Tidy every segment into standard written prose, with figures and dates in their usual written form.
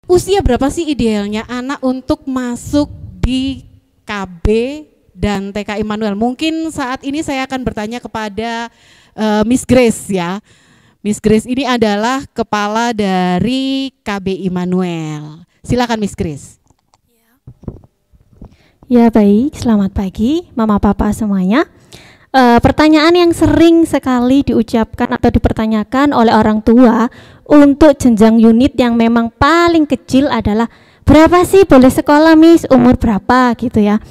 Usia berapa sih idealnya anak untuk masuk di KB dan TK Immanuel? Mungkin saat ini saya akan bertanya kepada Miss Grace ya. Miss Grace ini adalah kepala dari KB Immanuel. Silakan Miss Grace. Ya baik, selamat pagi Mama Papa semuanya. Pertanyaan yang sering sekali diucapkan atau dipertanyakan oleh orang tua untuk jenjang unit yang memang paling kecil adalah berapa sih boleh sekolah Miss, umur berapa gitu ya.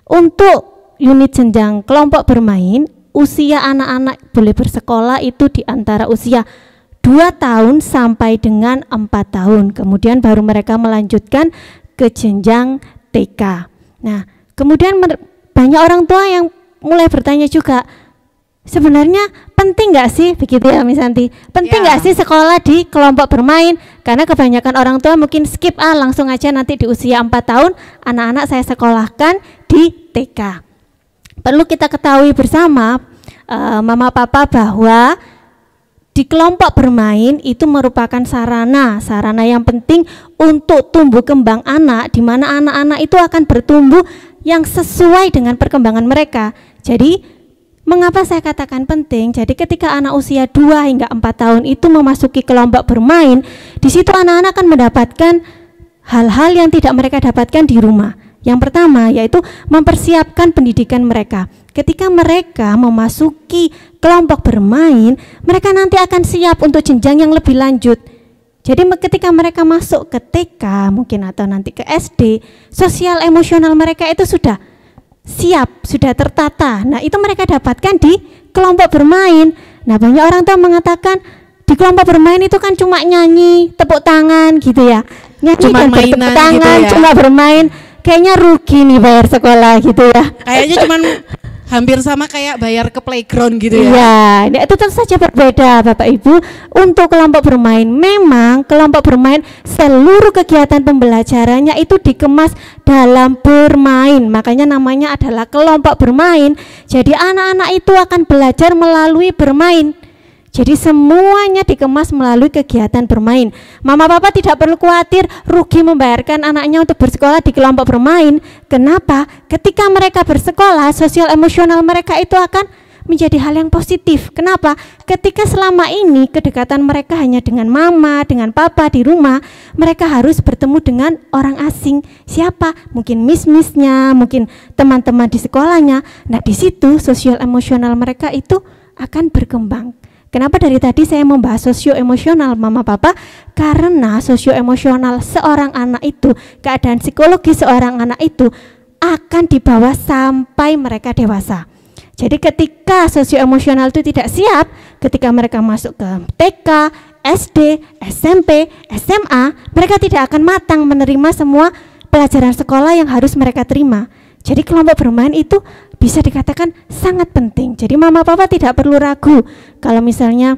Untuk unit jenjang kelompok bermain, usia anak-anak boleh bersekolah itu di antara usia 2 tahun sampai dengan 4 tahun. Kemudian baru mereka melanjutkan ke jenjang TK. Nah, kemudian banyak orang tua yang mulai bertanya juga, sebenarnya penting nggak sih begitu ya Miss Santi? Penting nggak sih sekolah di kelompok bermain? Karena kebanyakan orang tua mungkin skip langsung aja nanti di usia 4 tahun anak-anak saya sekolahkan di TK. Perlu kita ketahui bersama Mama Papa bahwa di kelompok bermain itu merupakan sarana yang penting untuk tumbuh kembang anak, di mana anak-anak itu akan bertumbuh yang sesuai dengan perkembangan mereka. Jadi mengapa saya katakan penting? Jadi ketika anak usia 2 hingga 4 tahun itu memasuki kelompok bermain, di situ anak-anak akan mendapatkan hal-hal yang tidak mereka dapatkan di rumah. Yang pertama yaitu mempersiapkan pendidikan mereka. Ketika mereka memasuki kelompok bermain, mereka nanti akan siap untuk jenjang yang lebih lanjut. Jadi ketika mereka masuk ke TK mungkin atau nanti ke SD, sosial emosional mereka itu sudah siap, sudah tertata. Nah itu mereka dapatkan di kelompok bermain. Nah banyak orang tua mengatakan di kelompok bermain itu kan cuma nyanyi, tepuk tangan gitu ya. Nyanyi cuma dan bertepuk tangan, gitu ya. Cuma bermain. Kayaknya rugi nih bayar sekolah gitu ya. Kayaknya cuman hampir sama kayak bayar ke playground gitu ya. Iya, itu tentu saja berbeda Bapak Ibu. Untuk kelompok bermain, memang kelompok bermain seluruh kegiatan pembelajarannya itu dikemas dalam bermain. Makanya namanya adalah kelompok bermain. Jadi anak-anak itu akan belajar melalui bermain. Jadi semuanya dikemas melalui kegiatan bermain. Mama Papa tidak perlu khawatir rugi membayarkan anaknya untuk bersekolah di kelompok bermain. Kenapa? Ketika mereka bersekolah, sosial emosional mereka itu akan menjadi hal yang positif. Kenapa? Ketika selama ini kedekatan mereka hanya dengan mama, dengan papa di rumah, mereka harus bertemu dengan orang asing. Siapa? Mungkin miss-missnya, mungkin teman-teman di sekolahnya. Nah di situ sosial emosional mereka itu akan berkembang. Kenapa dari tadi saya membahas sosio-emosional Mama Papa? Karena sosio-emosional seorang anak itu, keadaan psikologi seorang anak itu akan dibawa sampai mereka dewasa. Jadi ketika sosio-emosional itu tidak siap, ketika mereka masuk ke TK, SD, SMP, SMA, mereka tidak akan matang menerima semua pelajaran sekolah yang harus mereka terima. Jadi kelompok bermain itu bisa dikatakan sangat penting. Jadi Mama Papa tidak perlu ragu kalau misalnya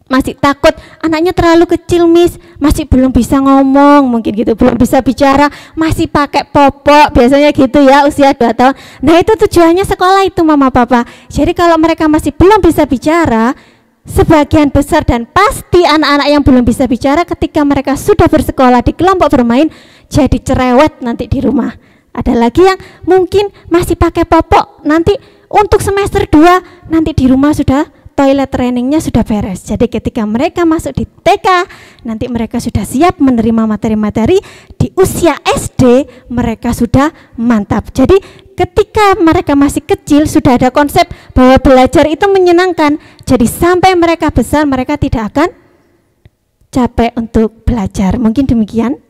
masih takut anaknya terlalu kecil Miss, masih belum bisa ngomong mungkin gitu, belum bisa bicara, masih pakai popok biasanya gitu ya usia 2 tahun. Nah itu tujuannya sekolah itu Mama Papa. Jadi kalau mereka masih belum bisa bicara, sebagian besar dan pasti anak-anak yang belum bisa bicara ketika mereka sudah bersekolah di kelompok bermain jadi cerewet nanti di rumah. Ada lagi yang mungkin masih pakai popok, nanti untuk semester 2 nanti di rumah sudah toilet trainingnya sudah beres. Jadi ketika mereka masuk di TK, nanti mereka sudah siap menerima materi-materi. Di usia SD mereka sudah mantap. Jadi ketika mereka masih kecil sudah ada konsep bahwa belajar itu menyenangkan. Jadi sampai mereka besar mereka tidak akan capek untuk belajar. Mungkin demikian.